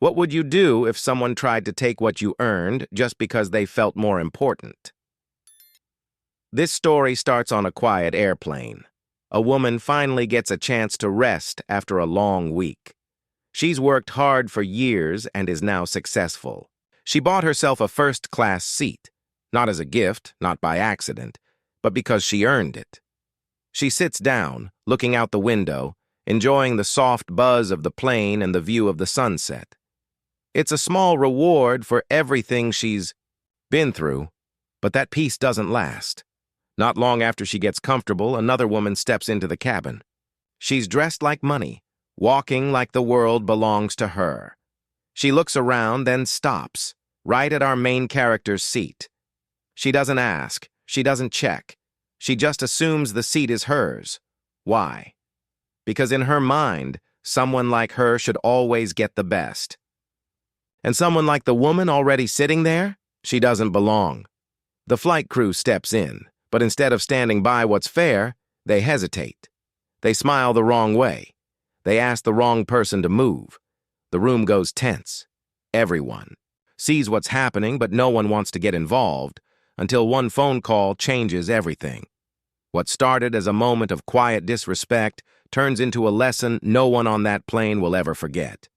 What would you do if someone tried to take what you earned just because they felt more important? This story starts on a quiet airplane. A woman finally gets a chance to rest after a long week. She's worked hard for years and is now successful. She bought herself a first-class seat, not as a gift, not by accident, but because she earned it. She sits down, looking out the window, enjoying the soft buzz of the plane and the view of the sunset. It's a small reward for everything she's been through, but that peace doesn't last. Not long after she gets comfortable, another woman steps into the cabin. She's dressed like money, walking like the world belongs to her. She looks around, then stops, right at our main character's seat. She doesn't ask, she doesn't check. She just assumes the seat is hers. Why? Because in her mind, someone like her should always get the best. And someone like the woman already sitting there, she doesn't belong. The flight crew steps in, but instead of standing by what's fair, they hesitate. They smile the wrong way. They ask the wrong person to move. The room goes tense. Everyone sees what's happening, but no one wants to get involved until one phone call changes everything. What started as a moment of quiet disrespect turns into a lesson no one on that plane will ever forget.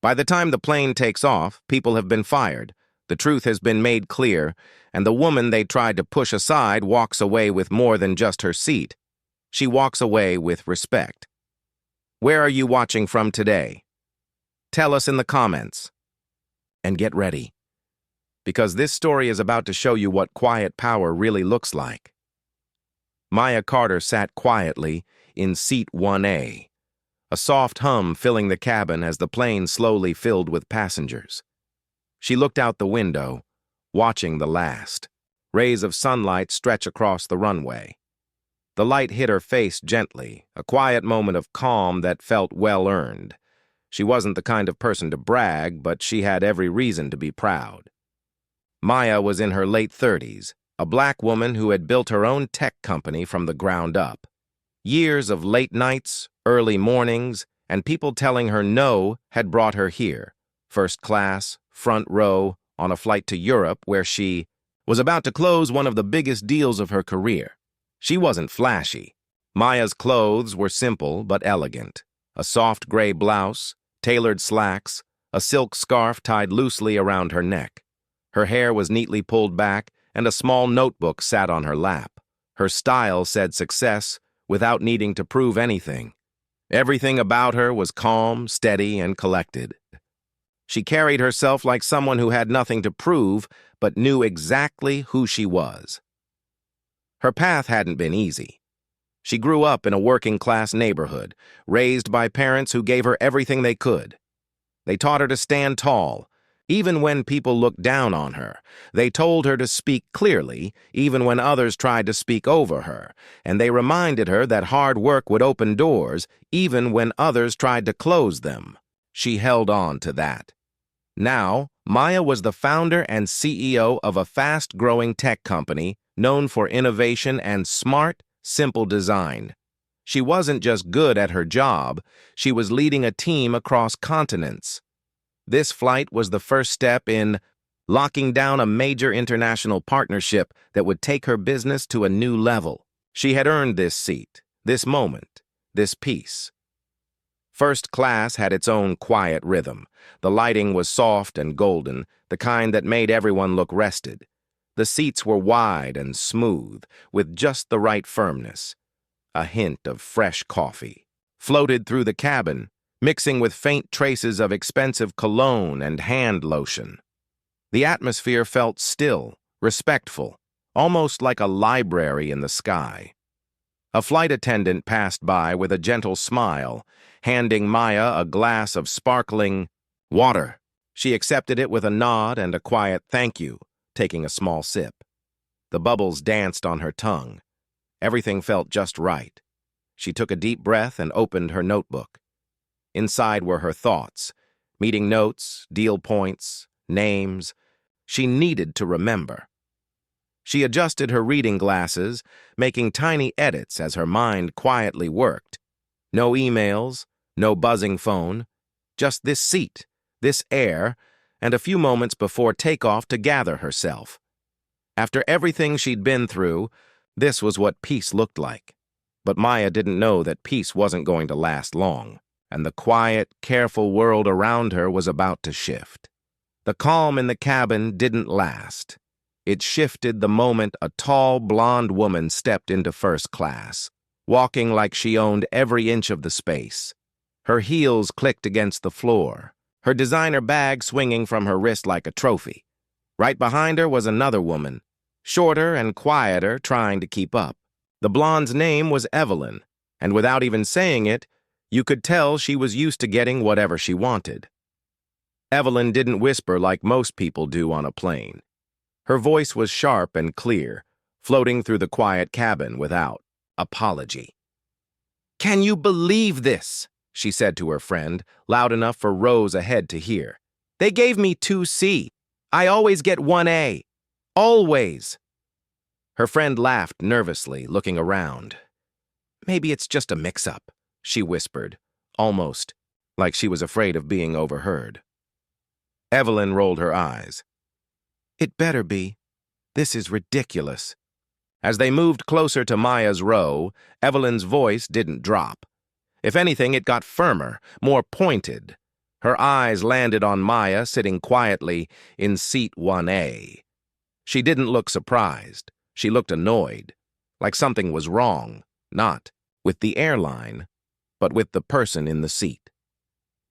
By the time the plane takes off, people have been fired, the truth has been made clear, and the woman they tried to push aside walks away with more than just her seat. She walks away with respect. Where are you watching from today? Tell us in the comments. And get ready, because this story is about to show you what quiet power really looks like. Maya Carter sat quietly in seat 1A, a soft hum filling the cabin as the plane slowly filled with passengers. She looked out the window, watching the last. Rays of sunlight stretch across the runway. The light hit her face gently, a quiet moment of calm that felt well-earned. She wasn't the kind of person to brag, but she had every reason to be proud. Maya was in her late 30s, a black woman who had built her own tech company from the ground up. Years of late nights, early mornings, and people telling her no had brought her here. First class, front row, on a flight to Europe where she was about to close one of the biggest deals of her career. She wasn't flashy. Maya's clothes were simple but elegant. A soft gray blouse, tailored slacks, a silk scarf tied loosely around her neck. Her hair was neatly pulled back, and a small notebook sat on her lap. Her style said success without needing to prove anything. Everything about her was calm, steady, and collected. She carried herself like someone who had nothing to prove but knew exactly who she was. Her path hadn't been easy. She grew up in a working-class neighborhood, raised by parents who gave her everything they could. They taught her to stand tall, even when people looked down on her. They told her to speak clearly, even when others tried to speak over her. And they reminded her that hard work would open doors, even when others tried to close them. She held on to that. Now, Maya was the founder and CEO of a fast-growing tech company known for innovation and smart, simple design. She wasn't just good at her job, she was leading a team across continents. This flight was the first step in locking down a major international partnership that would take her business to a new level. She had earned this seat, this moment, this peace. First class had its own quiet rhythm. The lighting was soft and golden, the kind that made everyone look rested. The seats were wide and smooth, with just the right firmness. A hint of fresh coffee floated through the cabin, mixing with faint traces of expensive cologne and hand lotion. The atmosphere felt still, respectful, almost like a library in the sky. A flight attendant passed by with a gentle smile, handing Maya a glass of sparkling water. She accepted it with a nod and a quiet thank you, taking a small sip. The bubbles danced on her tongue. Everything felt just right. She took a deep breath and opened her notebook. Inside were her thoughts, meeting notes, deal points, names. She needed to remember. She adjusted her reading glasses, making tiny edits as her mind quietly worked. No emails, no buzzing phone, just this seat, this air, and a few moments before takeoff to gather herself. After everything she'd been through, this was what peace looked like. But Maya didn't know that peace wasn't going to last long, and the quiet, careful world around her was about to shift. The calm in the cabin didn't last. It shifted the moment a tall, blonde woman stepped into first class, walking like she owned every inch of the space. Her heels clicked against the floor, her designer bag swinging from her wrist like a trophy. Right behind her was another woman, shorter and quieter, trying to keep up. The blonde's name was Evelyn, and without even saying it, you could tell she was used to getting whatever she wanted. Evelyn didn't whisper like most people do on a plane. Her voice was sharp and clear, floating through the quiet cabin without apology. "Can you believe this?" she said to her friend, loud enough for rows ahead to hear. "They gave me 2C. I always get 1A. Always." Her friend laughed nervously, looking around. "Maybe it's just a mix-up," she whispered, almost like she was afraid of being overheard. Evelyn rolled her eyes. "It better be. This is ridiculous." As they moved closer to Maya's row, Evelyn's voice didn't drop. If anything, it got firmer, more pointed. Her eyes landed on Maya sitting quietly in seat 1A. She didn't look surprised. She looked annoyed, like something was wrong, not with the airline, but with the person in the seat.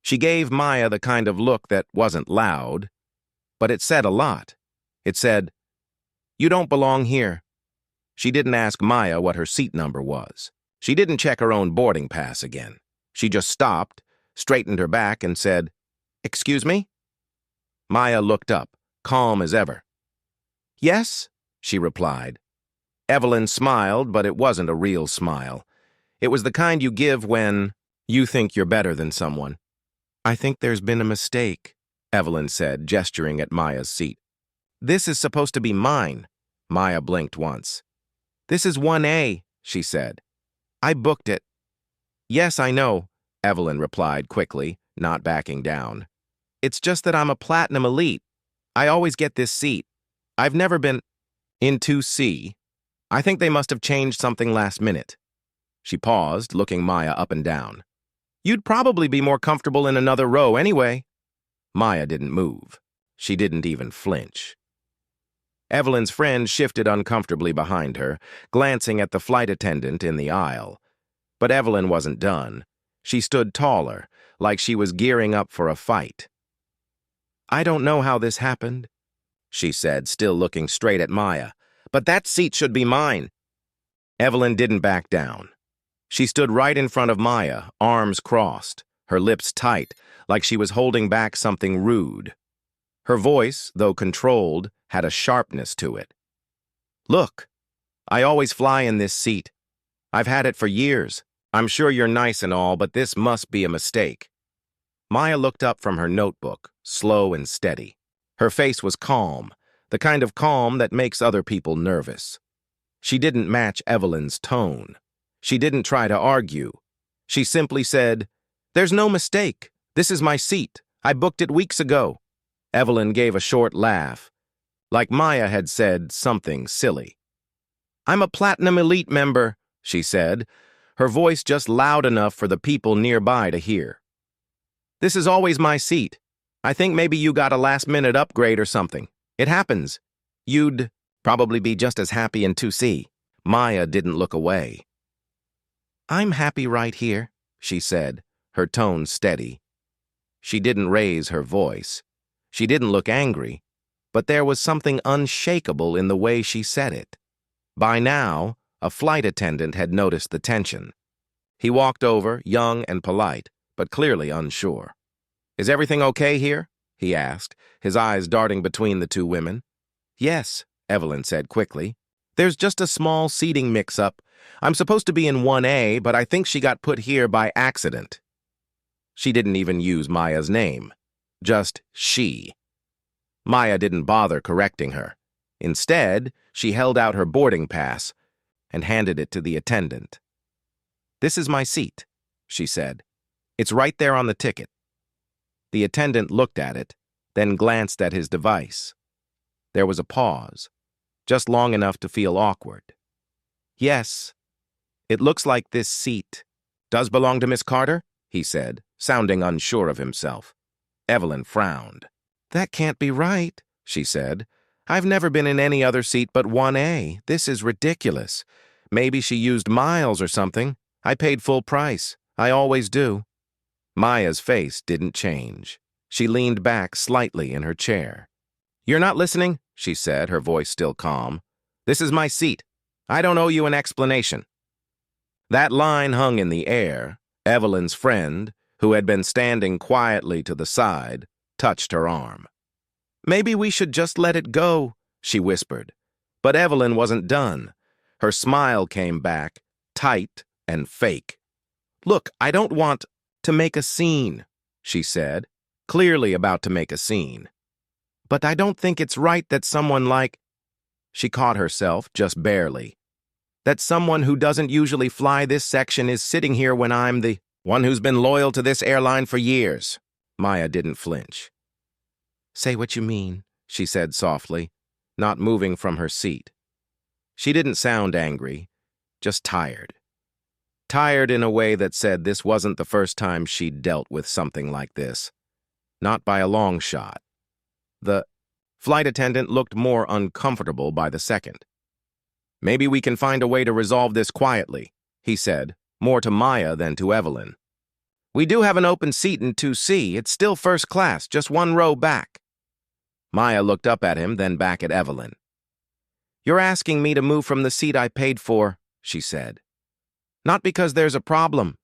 She gave Maya the kind of look that wasn't loud, but it said a lot. It said, "You don't belong here." She didn't ask Maya what her seat number was. She didn't check her own boarding pass again. She just stopped, straightened her back, and said, "Excuse me?" Maya looked up, calm as ever. "Yes?" she replied. Evelyn smiled, but it wasn't a real smile. It was the kind you give when you think you're better than someone. "I think there's been a mistake," Evelyn said, gesturing at Maya's seat. "This is supposed to be mine." Maya blinked once. "This is 1A, she said. "I booked it." "Yes, I know," Evelyn replied quickly, not backing down. "It's just that I'm a platinum elite. I always get this seat. I've never been in 2C. I think they must have changed something last minute." She paused, looking Maya up and down. "You'd probably be more comfortable in another row anyway." Maya didn't move. She didn't even flinch. Evelyn's friend shifted uncomfortably behind her, glancing at the flight attendant in the aisle. But Evelyn wasn't done. She stood taller, like she was gearing up for a fight. "I don't know how this happened," she said, still looking straight at Maya, "but that seat should be mine." Evelyn didn't back down. She stood right in front of Maya, arms crossed, her lips tight, like she was holding back something rude. Her voice, though controlled, had a sharpness to it. "Look, I always fly in this seat. I've had it for years. I'm sure you're nice and all, but this must be a mistake." Maya looked up from her notebook, slow and steady. Her face was calm, the kind of calm that makes other people nervous. She didn't match Evelyn's tone. She didn't try to argue. She simply said, "There's no mistake. This is my seat. I booked it weeks ago." Evelyn gave a short laugh, like Maya had said something silly. "I'm a Platinum Elite member," she said, her voice just loud enough for the people nearby to hear. "This is always my seat. I think maybe you got a last-minute upgrade or something. It happens. You'd probably be just as happy in 2C. Maya didn't look away. "I'm happy right here," she said, her tone steady. She didn't raise her voice. She didn't look angry, but there was something unshakable in the way she said it. By now, a flight attendant had noticed the tension. He walked over, young and polite, but clearly unsure. "Is everything okay here?" he asked, his eyes darting between the two women. "Yes," Evelyn said quickly. "There's just a small seating mix-up. I'm supposed to be in 1A, but I think she got put here by accident." She didn't even use Maya's name. Just she. Maya didn't bother correcting her. Instead, she held out her boarding pass and handed it to the attendant. "This is my seat," she said. "It's right there on the ticket." The attendant looked at it, then glanced at his device. There was a pause, just long enough to feel awkward. Yes, it looks like this seat does belong to Miss Carter, he said, sounding unsure of himself. Evelyn frowned. That can't be right, she said. I've never been in any other seat but 1A. This is ridiculous. Maybe she used miles or something. I paid full price. I always do. Maya's face didn't change. She leaned back slightly in her chair. You're not listening, she said, her voice still calm. This is my seat. I don't owe you an explanation. That line hung in the air. Evelyn's friend, who had been standing quietly to the side, touched her arm. Maybe we should just let it go, she whispered. But Evelyn wasn't done. Her smile came back, tight and fake. Look, I don't want to make a scene, she said, clearly about to make a scene. But I don't think it's right that someone like... She caught herself, just barely. That someone who doesn't usually fly this section is sitting here when I'm the one who's been loyal to this airline for years. Maya didn't flinch. Say what you mean, she said softly, not moving from her seat. She didn't sound angry, just tired. Tired in a way that said this wasn't the first time she'd dealt with something like this. Not by a long shot. The flight attendant looked more uncomfortable by the second. Maybe we can find a way to resolve this quietly, he said, more to Maya than to Evelyn. We do have an open seat in 2C. It's still first class, just one row back. Maya looked up at him, then back at Evelyn. You're asking me to move from the seat I paid for, she said. Not because there's a problem.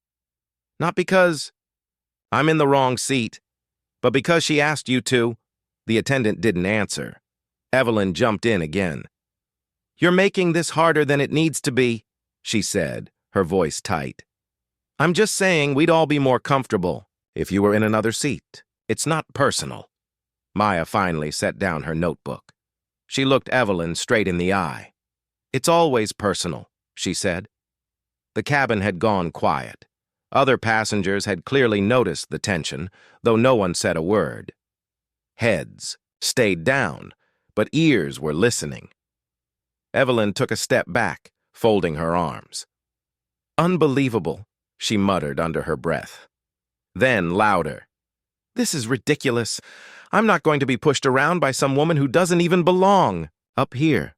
Not because I'm in the wrong seat, but because she asked you to. The attendant didn't answer. Evelyn jumped in again. You're making this harder than it needs to be, she said, her voice tight. I'm just saying we'd all be more comfortable if you were in another seat. It's not personal. Maya finally set down her notebook. She looked Evelyn straight in the eye. It's always personal, she said. The cabin had gone quiet. Other passengers had clearly noticed the tension, though no one said a word. Heads stayed down, but ears were listening. Evelyn took a step back, folding her arms. Unbelievable, she muttered under her breath. Then louder. This is ridiculous. I'm not going to be pushed around by some woman who doesn't even belong up here.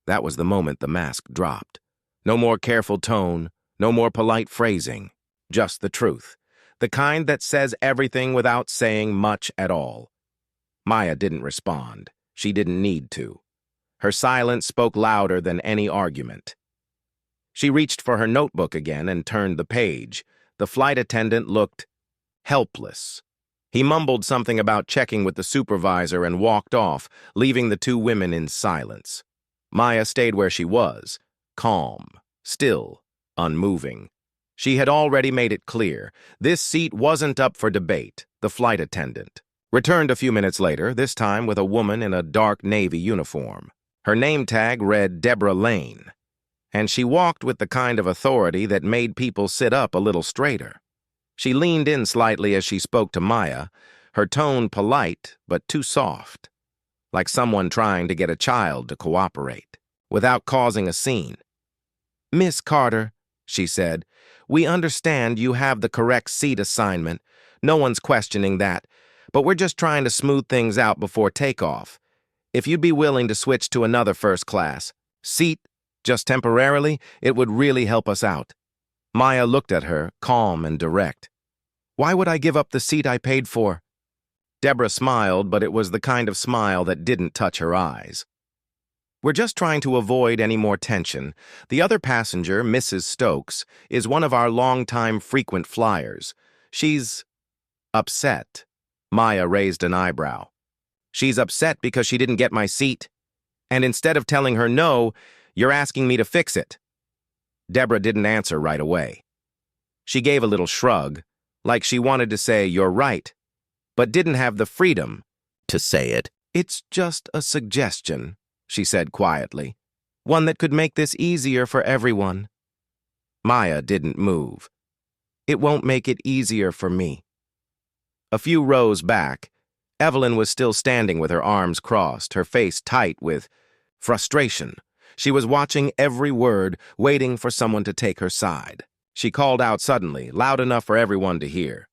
That was the moment the mask dropped. No more careful tone, no more polite phrasing, just the truth. The kind that says everything without saying much at all. Maya didn't respond. She didn't need to. Her silence spoke louder than any argument. She reached for her notebook again and turned the page. The flight attendant looked helpless. He mumbled something about checking with the supervisor and walked off, leaving the two women in silence. Maya stayed where she was, calm, still, unmoving. She had already made it clear. This seat wasn't up for debate. The flight attendant returned a few minutes later, this time with a woman in a dark navy uniform. Her name tag read Deborah Lane, and she walked with the kind of authority that made people sit up a little straighter. She leaned in slightly as she spoke to Maya, her tone polite but too soft, like someone trying to get a child to cooperate, without causing a scene. Miss Carter, she said, we understand you have the correct seat assignment. No one's questioning that, but we're just trying to smooth things out before takeoff. If you'd be willing to switch to another first class seat, just temporarily, it would really help us out. Maya looked at her, calm and direct. Why would I give up the seat I paid for? Deborah smiled, but it was the kind of smile that didn't touch her eyes. We're just trying to avoid any more tension. The other passenger, Mrs. Stokes, is one of our longtime frequent flyers. She's upset. Maya raised an eyebrow. She's upset because she didn't get my seat. And instead of telling her no, you're asking me to fix it. Deborah didn't answer right away. She gave a little shrug, like she wanted to say, you're right, but didn't have the freedom to say it. It's just a suggestion, she said quietly, one that could make this easier for everyone. Maya didn't move. It won't make it easier for me. A few rows back, Evelyn was still standing with her arms crossed, her face tight with frustration. She was watching every word, waiting for someone to take her side. She called out suddenly, loud enough for everyone to hear.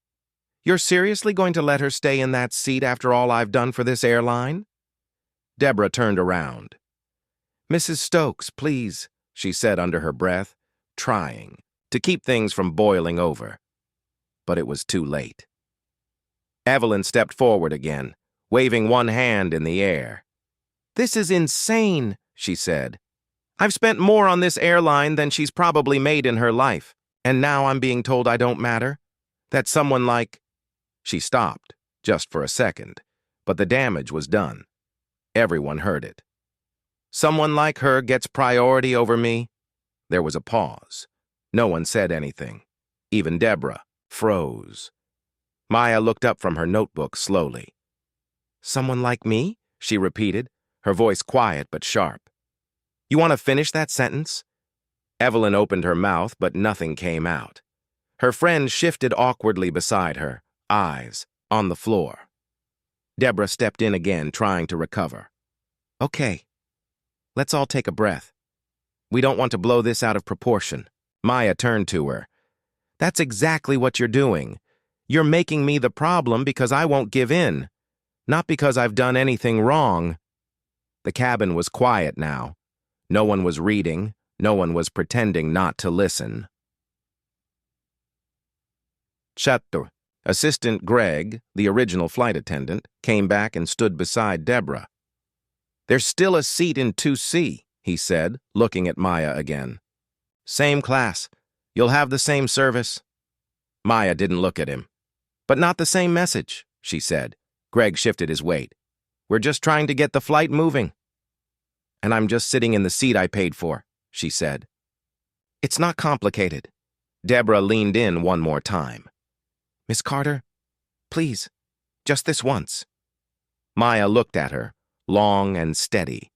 "You're seriously going to let her stay in that seat after all I've done for this airline?" Deborah turned around. "Mrs. Stokes, please," she said under her breath, trying to keep things from boiling over. But it was too late. Evelyn stepped forward again, waving one hand in the air. "This is insane," she said. "I've spent more on this airline than she's probably made in her life, and now I'm being told I don't matter? That someone like—" She stopped, just for a second, but the damage was done. Everyone heard it. "Someone like her gets priority over me?" There was a pause. No one said anything. Even Deborah froze. Maya looked up from her notebook slowly. "Someone like me?" she repeated, her voice quiet but sharp. "You want to finish that sentence?" Evelyn opened her mouth, but nothing came out. Her friend shifted awkwardly beside her, eyes on the floor. Deborah stepped in again, trying to recover. "Okay, let's all take a breath. We don't want to blow this out of proportion." Maya turned to her. "That's exactly what you're doing. You're making me the problem because I won't give in, not because I've done anything wrong." The cabin was quiet now. No one was reading. No one was pretending not to listen. Chateau. Assistant Greg, the original flight attendant, came back and stood beside Deborah. "There's still a seat in 2C, he said, looking at Maya again. "Same class. You'll have the same service." Maya didn't look at him. "But not the same message," she said. Greg shifted his weight. "We're just trying to get the flight moving." "And I'm just sitting in the seat I paid for," she said. "It's not complicated." Deborah leaned in one more time. "Miss Carter, please, just this once." Maya looked at her, long and steady.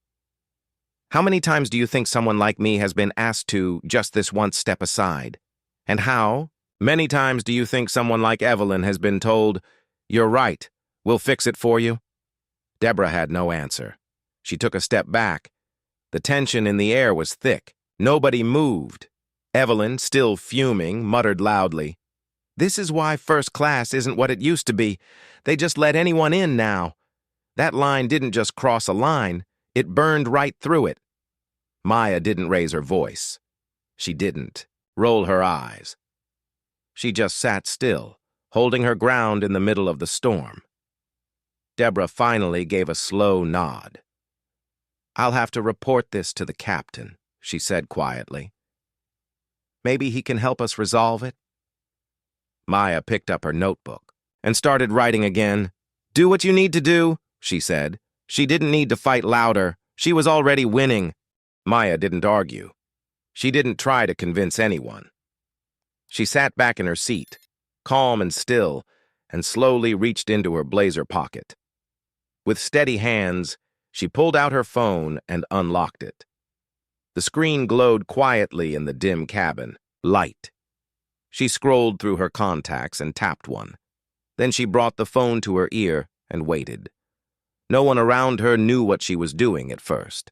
"How many times do you think someone like me has been asked to just this once step aside? And how many times do you think someone like Evelyn has been told, 'You're right, we'll fix it for you'?" Deborah had no answer. She took a step back. The tension in the air was thick. Nobody moved. Evelyn, still fuming, muttered loudly, "This is why first class isn't what it used to be. They just let anyone in now. That line didn't just cross a line, it burned right through it." Maya didn't raise her voice. She didn't roll her eyes. She just sat still, holding her ground in the middle of the storm. Deborah finally gave a slow nod. "I'll have to report this to the captain," she said quietly. "Maybe he can help us resolve it." Maya picked up her notebook and started writing again. "Do what you need to do," she said. She didn't need to fight louder. She was already winning. Maya didn't argue. She didn't try to convince anyone. She sat back in her seat, calm and still, and slowly reached into her blazer pocket. With steady hands, she pulled out her phone and unlocked it. The screen glowed quietly in the dim cabin, light. She scrolled through her contacts and tapped one. Then she brought the phone to her ear and waited. No one around her knew what she was doing at first.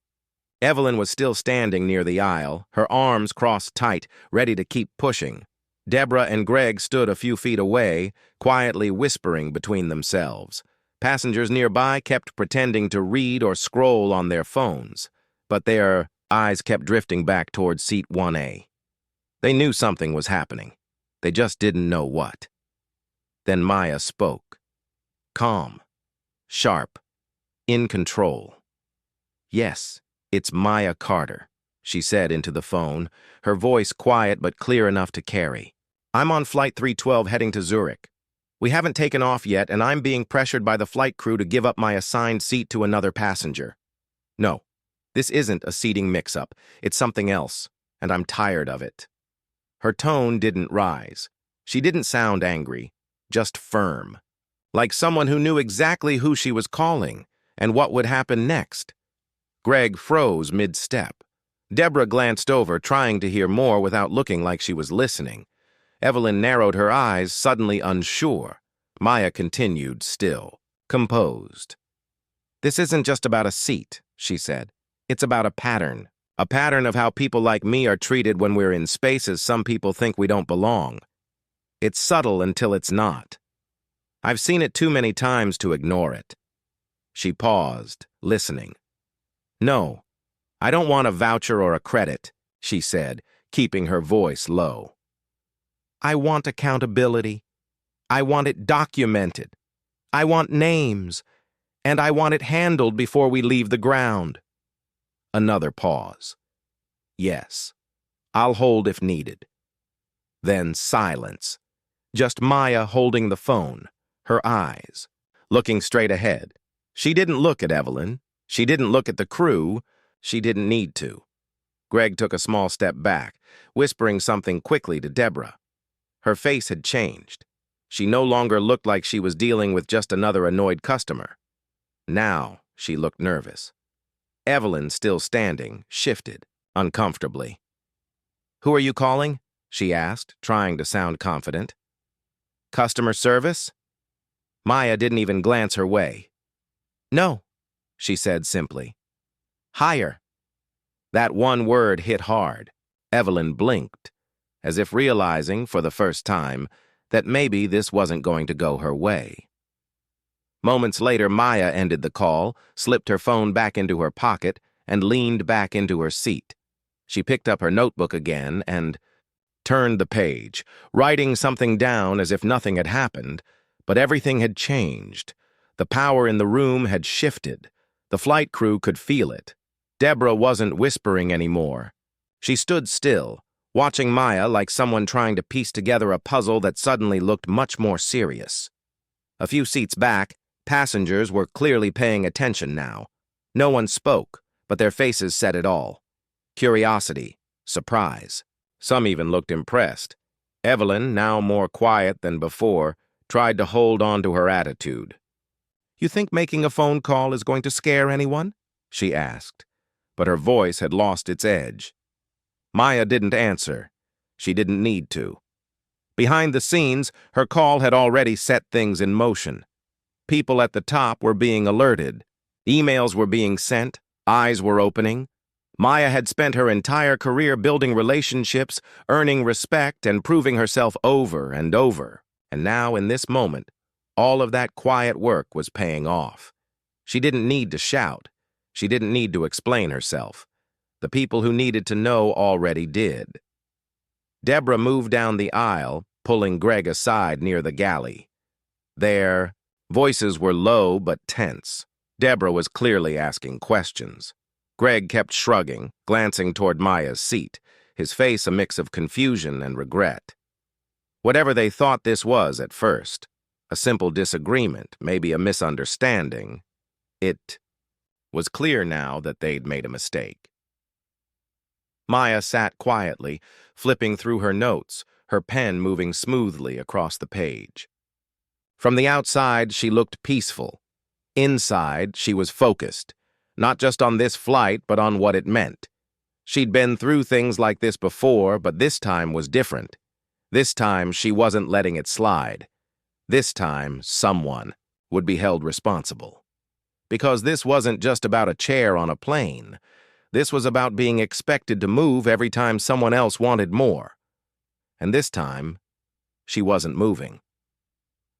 Evelyn was still standing near the aisle, her arms crossed tight, ready to keep pushing. Deborah and Greg stood a few feet away, quietly whispering between themselves. Passengers nearby kept pretending to read or scroll on their phones, but their eyes kept drifting back toward seat 1A. They knew something was happening. They just didn't know what. Then Maya spoke. Calm, sharp, in control. "Yes, it's Maya Carter," she said into the phone, her voice quiet but clear enough to carry. "I'm on Flight 312 heading to Zurich. We haven't taken off yet, and I'm being pressured by the flight crew to give up my assigned seat to another passenger. No, this isn't a seating mix-up. It's something else, and I'm tired of it." Her tone didn't rise. She didn't sound angry, just firm, like someone who knew exactly who she was calling and what would happen next. Greg froze mid-step. Deborah glanced over, trying to hear more without looking like she was listening. Evelyn narrowed her eyes, suddenly unsure. Maya continued, still, composed. "This isn't just about a seat," she said. "It's about a pattern. A pattern of how people like me are treated when we're in spaces some people think we don't belong. It's subtle until it's not. I've seen it too many times to ignore it." She paused, listening. "No, I don't want a voucher or a credit," she said, keeping her voice low. "I want accountability. I want it documented. I want names. And I want it handled before we leave the ground." Another pause. "Yes, I'll hold if needed." Then silence. Just Maya holding the phone, her eyes, looking straight ahead. She didn't look at Evelyn. She didn't look at the crew. She didn't need to. Greg took a small step back, whispering something quickly to Deborah. Her face had changed. She no longer looked like she was dealing with just another annoyed customer. Now she looked nervous. Evelyn, still standing, shifted, uncomfortably. "Who are you calling?" she asked, trying to sound confident. "Customer service?" Maya didn't even glance her way. "No," she said simply. "Higher." That one word hit hard. Evelyn blinked, as if realizing, for the first time, that maybe this wasn't going to go her way. Moments later, Maya ended the call, slipped her phone back into her pocket, and leaned back into her seat. She picked up her notebook again and turned the page, writing something down as if nothing had happened, but everything had changed. The power in the room had shifted. The flight crew could feel it. Deborah wasn't whispering anymore. She stood still, watching Maya like someone trying to piece together a puzzle that suddenly looked much more serious. A few seats back, passengers were clearly paying attention now. No one spoke, but their faces said it all. Curiosity, surprise. Some even looked impressed. Evelyn, now more quiet than before, tried to hold on to her attitude. "You think making a phone call is going to scare anyone?" she asked, but her voice had lost its edge. Maya didn't answer. She didn't need to. Behind the scenes, her call had already set things in motion. People at the top were being alerted. Emails were being sent. Eyes were opening. Maya had spent her entire career building relationships, earning respect, and proving herself over and over. And now, in this moment, all of that quiet work was paying off. She didn't need to shout. She didn't need to explain herself. The people who needed to know already did. Deborah moved down the aisle, pulling Greg aside near the galley. Their voices were low but tense. Deborah was clearly asking questions. Greg kept shrugging, glancing toward Maya's seat, his face a mix of confusion and regret. Whatever they thought this was at first, a simple disagreement, maybe a misunderstanding, it was clear now that they'd made a mistake. Maya sat quietly, flipping through her notes, her pen moving smoothly across the page. From the outside, she looked peaceful. Inside, she was focused, not just on this flight, but on what it meant. She'd been through things like this before, but this time was different. This time, she wasn't letting it slide. This time, someone would be held responsible. Because this wasn't just about a chair on a plane. This was about being expected to move every time someone else wanted more. And this time, she wasn't moving.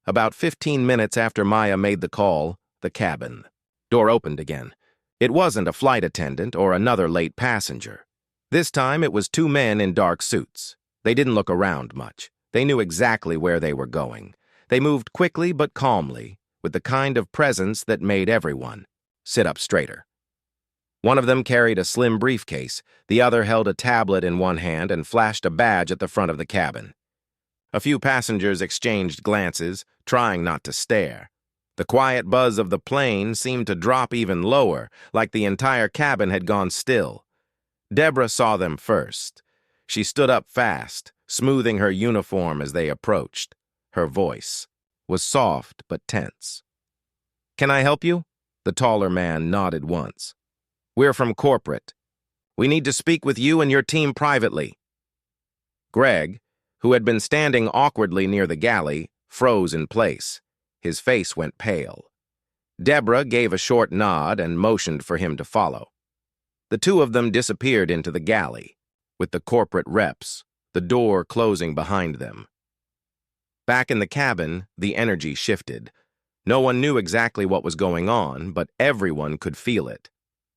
About 15 minutes after Maya made the call, the cabin door opened again. It wasn't a flight attendant or another late passenger. This time it was two men in dark suits. They didn't look around much. They knew exactly where they were going. They moved quickly but calmly, with the kind of presence that made everyone sit up straighter. One of them carried a slim briefcase. The other held a tablet in one hand and flashed a badge at the front of the cabin. A few passengers exchanged glances, trying not to stare. The quiet buzz of the plane seemed to drop even lower, like the entire cabin had gone still. Deborah saw them first. She stood up fast, smoothing her uniform as they approached. Her voice was soft but tense. "Can I help you?" The taller man nodded once. "We're from corporate. We need to speak with you and your team privately." Greg, who had been standing awkwardly near the galley, froze in place. His face went pale. Deborah gave a short nod and motioned for him to follow. The two of them disappeared into the galley, with the corporate reps, the door closing behind them. Back in the cabin, the energy shifted. No one knew exactly what was going on, but everyone could feel it.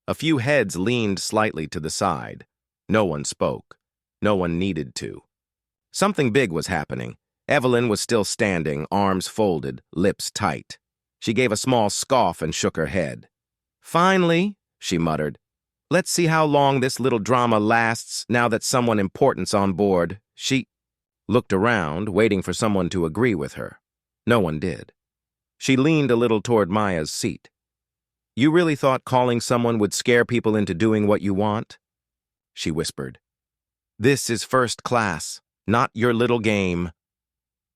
A few heads leaned slightly to the side. No one spoke. No one needed to. Something big was happening. Evelyn was still standing, arms folded, lips tight. She gave a small scoff and shook her head. "Finally," she muttered. "Let's see how long this little drama lasts now that someone important's on board." She looked around, waiting for someone to agree with her. No one did. She leaned a little toward Maya's seat. "You really thought calling someone would scare people into doing what you want?" she whispered. "This is first class, not your little game."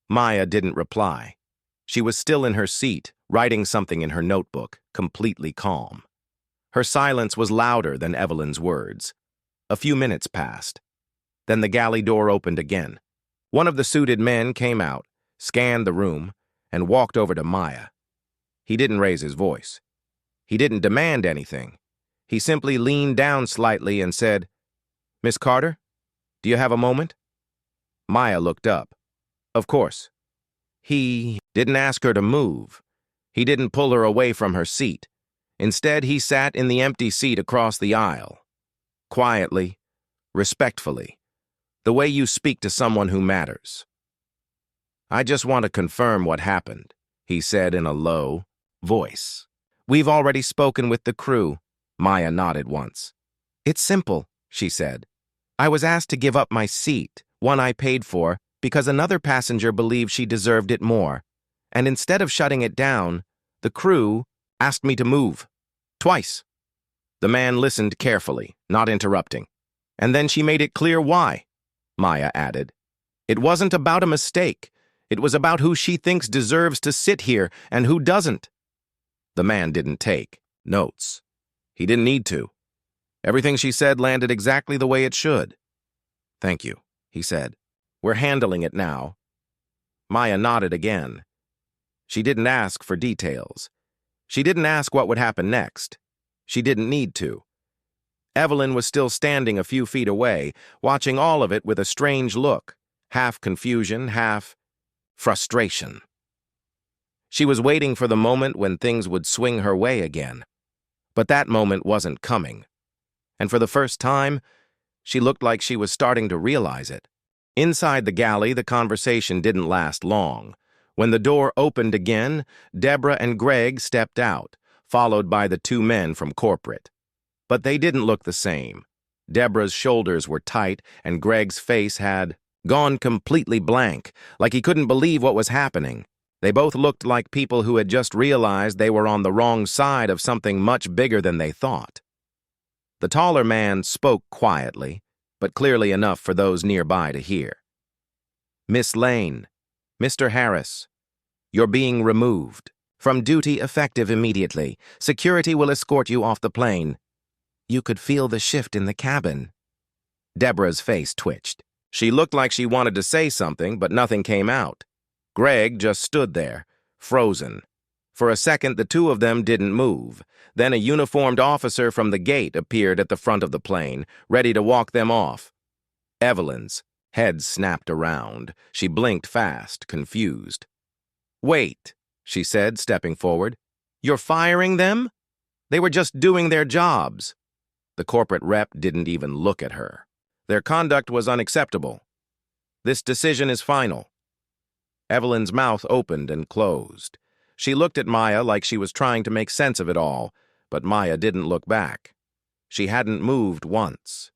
Maya didn't reply. She was still in her seat, writing something in her notebook, completely calm. Her silence was louder than Evelyn's words. A few minutes passed. Then the galley door opened again. One of the suited men came out, scanned the room, and walked over to Maya. He didn't raise his voice. He didn't demand anything. He simply leaned down slightly and said, "Miss Carter, do you have a moment?" Maya looked up. Of course. He didn't ask her to move. He didn't pull her away from her seat. Instead, he sat in the empty seat across the aisle. Quietly, respectfully, the way you speak to someone who matters. "I just want to confirm what happened," he said in a low voice. "We've already spoken with the crew." Maya nodded once. "It's simple," she said. "I was asked to give up my seat, one I paid for, because another passenger believed she deserved it more. And instead of shutting it down, the crew asked me to move. Twice." The man listened carefully, not interrupting. "And then she made it clear why," Maya added. "It wasn't about a mistake. It was about who she thinks deserves to sit here and who doesn't." The man didn't take notes. He didn't need to. Everything she said landed exactly the way it should. "Thank you," he said. "We're handling it now." Maya nodded again. She didn't ask for details. She didn't ask what would happen next. She didn't need to. Evelyn was still standing a few feet away, watching all of it with a strange look, half confusion, half frustration. She was waiting for the moment when things would swing her way again. But that moment wasn't coming. And for the first time, she looked like she was starting to realize it. Inside the galley, the conversation didn't last long. When the door opened again, Deborah and Greg stepped out, followed by the two men from corporate. But they didn't look the same. Deborah's shoulders were tight, and Greg's face had gone completely blank, like he couldn't believe what was happening. They both looked like people who had just realized they were on the wrong side of something much bigger than they thought. The taller man spoke quietly, but clearly enough for those nearby to hear. "Miss Lane, Mr. Harris, you're being removed. From duty effective immediately. Security will escort you off the plane." You could feel the shift in the cabin. Deborah's face twitched. She looked like she wanted to say something, but nothing came out. Greg just stood there, frozen. For a second, the two of them didn't move. Then a uniformed officer from the gate appeared at the front of the plane, ready to walk them off. Evelyn's head snapped around. She blinked fast, confused. "Wait," she said, stepping forward. "You're firing them? They were just doing their jobs." The corporate rep didn't even look at her. Their conduct was unacceptable. "This decision is final." Evelyn's mouth opened and closed. She looked at Maya like she was trying to make sense of it all, but Maya didn't look back. She hadn't moved once.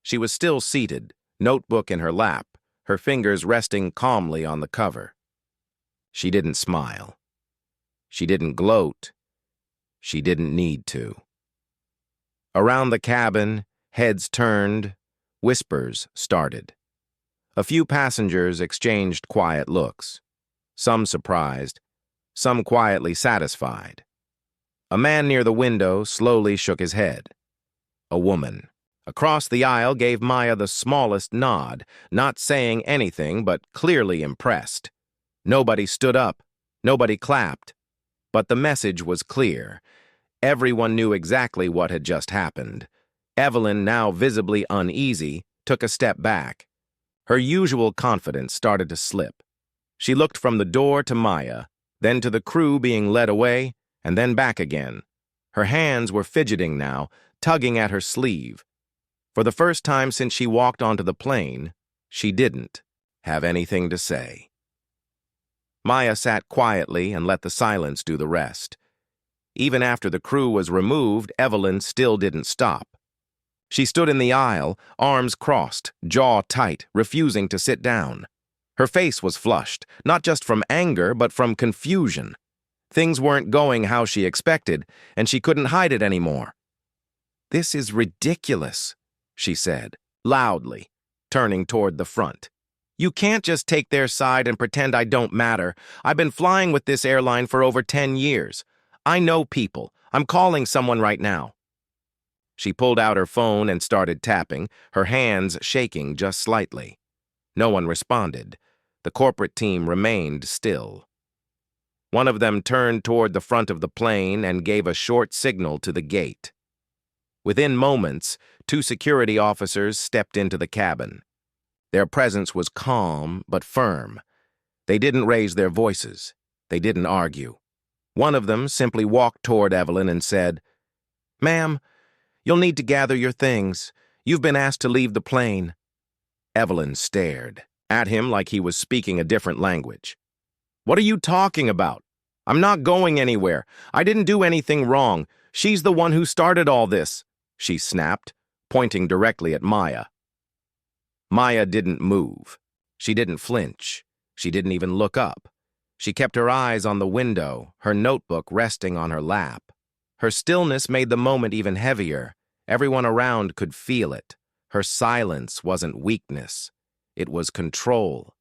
She was still seated, notebook in her lap, her fingers resting calmly on the cover. She didn't smile. She didn't gloat. She didn't need to. Around the cabin, heads turned, whispers started. A few passengers exchanged quiet looks, some surprised, some quietly satisfied. A man near the window slowly shook his head. A woman across the aisle gave Maya the smallest nod, not saying anything but clearly impressed. Nobody stood up. Nobody clapped, but the message was clear. Everyone knew exactly what had just happened. Evelyn, now visibly uneasy, took a step back. Her usual confidence started to slip. She looked from the door to Maya, then to the crew being led away, and then back again. Her hands were fidgeting now, tugging at her sleeve. For the first time since she walked onto the plane, she didn't have anything to say. Maya sat quietly and let the silence do the rest. Even after the crew was removed, Evelyn still didn't stop. She stood in the aisle, arms crossed, jaw tight, refusing to sit down. Her face was flushed, not just from anger, but from confusion. Things weren't going how she expected, and she couldn't hide it anymore. "This is ridiculous," she said, loudly, turning toward the front. "You can't just take their side and pretend I don't matter. I've been flying with this airline for over 10 years. I know people. I'm calling someone right now." She pulled out her phone and started tapping, her hands shaking just slightly. No one responded. The corporate team remained still. One of them turned toward the front of the plane and gave a short signal to the gate. Within moments, 2 security officers stepped into the cabin. Their presence was calm but firm. They didn't raise their voices. They didn't argue. One of them simply walked toward Evelyn and said, "Ma'am, you'll need to gather your things. You've been asked to leave the plane." Evelyn stared at him like he was speaking a different language. "What are you talking about? I'm not going anywhere. I didn't do anything wrong. She's the one who started all this," she snapped, pointing directly at Maya. Maya didn't move. She didn't flinch. She didn't even look up. She kept her eyes on the window, her notebook resting on her lap. Her stillness made the moment even heavier. Everyone around could feel it. Her silence wasn't weakness. It was control.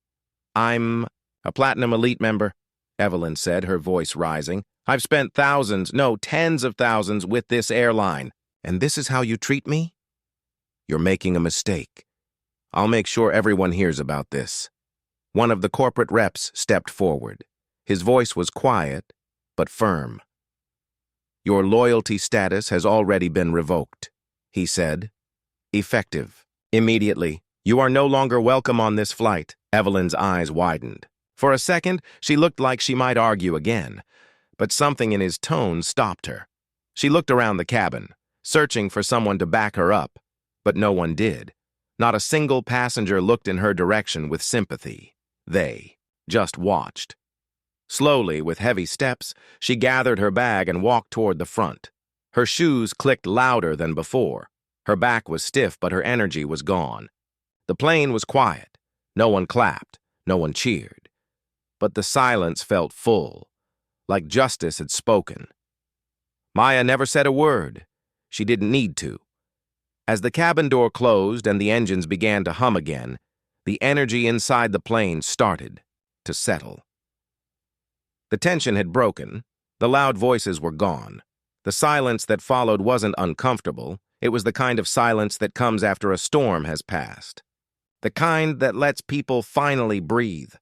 "I'm a Platinum Elite member," Evelyn said, her voice rising. "I've spent thousands, no, tens of thousands with this airline. And this is how you treat me? You're making a mistake. I'll make sure everyone hears about this." One of the corporate reps stepped forward. His voice was quiet, but firm. "Your loyalty status has already been revoked," he said. "Effective. Immediately. You are no longer welcome on this flight." Evelyn's eyes widened. For a second, she looked like she might argue again, but something in his tone stopped her. She looked around the cabin, searching for someone to back her up, but no one did. Not a single passenger looked in her direction with sympathy. They just watched. Slowly, with heavy steps, she gathered her bag and walked toward the front. Her shoes clicked louder than before. Her back was stiff, but her energy was gone. The plane was quiet. No one clapped. No one cheered. But the silence felt full, like justice had spoken. Maya never said a word. She didn't need to. As the cabin door closed and the engines began to hum again, the energy inside the plane started to settle. The tension had broken. The loud voices were gone. The silence that followed wasn't uncomfortable. It was the kind of silence that comes after a storm has passed. The kind that lets people finally breathe.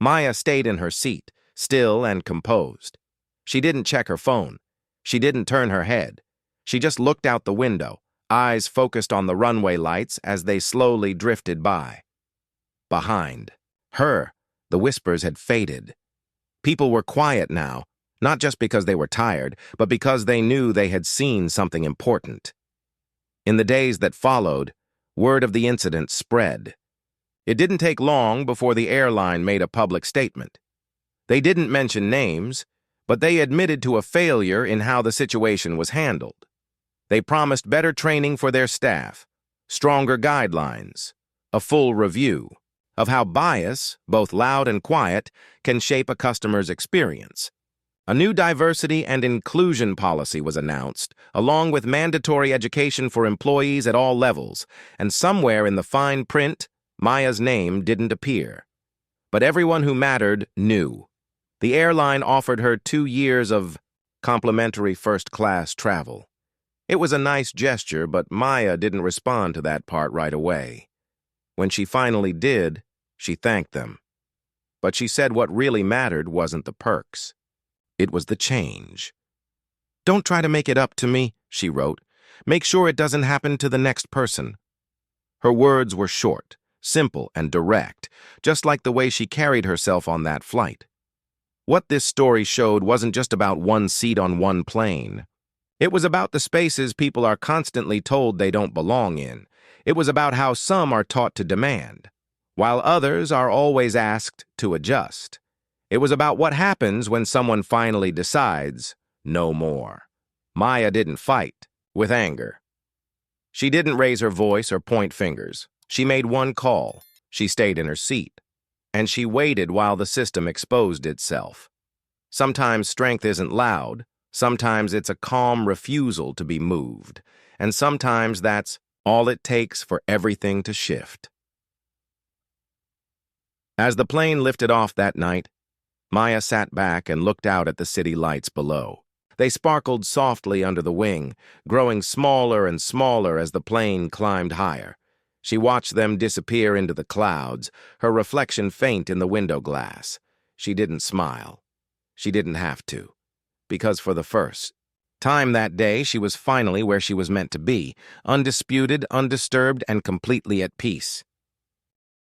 Maya stayed in her seat, still and composed. She didn't check her phone. She didn't turn her head. She just looked out the window, eyes focused on the runway lights as they slowly drifted by. Behind her, the whispers had faded. People were quiet now, not just because they were tired, but because they knew they had seen something important. In the days that followed, word of the incident spread. It didn't take long before the airline made a public statement. They didn't mention names, but they admitted to a failure in how the situation was handled. They promised better training for their staff, stronger guidelines, a full review of how bias, both loud and quiet, can shape a customer's experience. A new diversity and inclusion policy was announced, along with mandatory education for employees at all levels, and somewhere in the fine print, Maya's name didn't appear. But everyone who mattered knew. The airline offered her 2 years of complimentary first-class travel. It was a nice gesture, but Maya didn't respond to that part right away. When she finally did, she thanked them. But she said what really mattered wasn't the perks. It was the change. "Don't try to make it up to me," she wrote. "Make sure it doesn't happen to the next person." Her words were short, simple, and direct, just like the way she carried herself on that flight. What this story showed wasn't just about one seat on one plane. It was about the spaces people are constantly told they don't belong in. It was about how some are taught to demand, while others are always asked to adjust. It was about what happens when someone finally decides, no more. Maya didn't fight with anger. She didn't raise her voice or point fingers. She made one call. She stayed in her seat. And she waited while the system exposed itself. Sometimes strength isn't loud. Sometimes it's a calm refusal to be moved. And sometimes that's all it takes for everything to shift. As the plane lifted off that night, Maya sat back and looked out at the city lights below. They sparkled softly under the wing, growing smaller and smaller as the plane climbed higher. She watched them disappear into the clouds, her reflection faint in the window glass. She didn't smile. She didn't have to. Because for the first time that day, she was finally where she was meant to be, undisputed, undisturbed, and completely at peace.